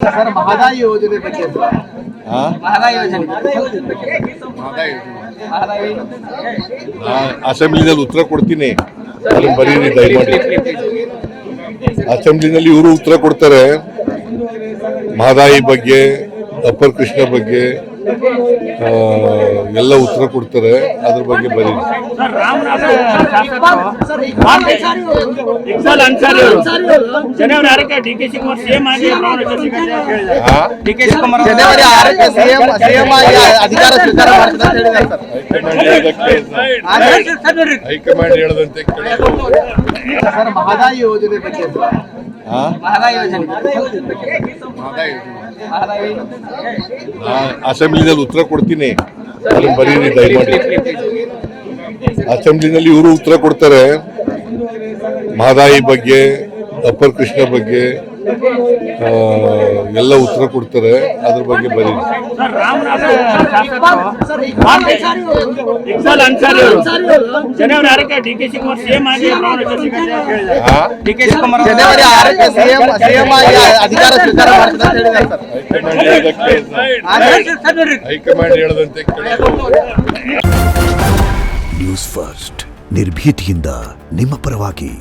Sir Mahadayi ಯೋಜನೆ ಬಗ್ಗೆ ಮಹದಾಯಿ ಯೋಜನೆ ಅಸೆಂಬ್ಲಿನಲ್ಲಿ ಉತ್ತರ ಕೊಡ್ತೀನಿ, ಅದನ್ನ ಬರೀರಿ ದಯಮಾಡಿ. ಅಸೆಂಬ್ಲಿನಲ್ಲಿ ಇವರು ಉತ್ತರ ಕೊಡ್ತಾರೆ, ಮಹದಾಯಿ ಬಗ್ಗೆ, ಅಪ್ಪರ್ ಕೃಷ್ಣ ಬಗ್ಗೆ ಎಲ್ಲ ಉತ್ತರ ಕೊಡ್ತಾರೆ, ಅದ್ರ ಬಗ್ಗೆ ಬರೀರಿ. ಹೈಕಮಾಂಡ್ ಹೇಳದಂತೆ ಸರ್ ಮಹದಾಯಿ ಯೋಜನೆ ಬಗ್ಗೆ ಅಸೆಂಬ್ಲಿನಲ್ಲಿ ಉತ್ತರ ಕೊಡ್ತೀನಿ, ಅದನ್ನ ಬರೀರಿ ದಯಮಾಡಿ. ಅಸೆಂಬ್ಲಿನಲ್ಲಿ ಇವರು ಉತ್ತರ ಕೊಡ್ತಾರೆ, ಮಹದಾಯಿ ಬಗ್ಗೆ, ಅಪ್ಪರ್ ಕೃಷ್ಣ ಬಗ್ಗೆ ಎಲ್ಲ ಉತ್ತರ ಕೊಡ್ತಾರೆ, ಅದ್ರ ಬಗ್ಗೆ ಬರೀರಿ. ಹೈಕಮಾಂಡ್ ಹೇಳದಂತೆ ನ್ಯೂಸ್ ಫಸ್ಟ್ ನಿರ್ಭೀತಿಯಿಂದ ನಿಮ್ಮ ಪರವಾಗಿ.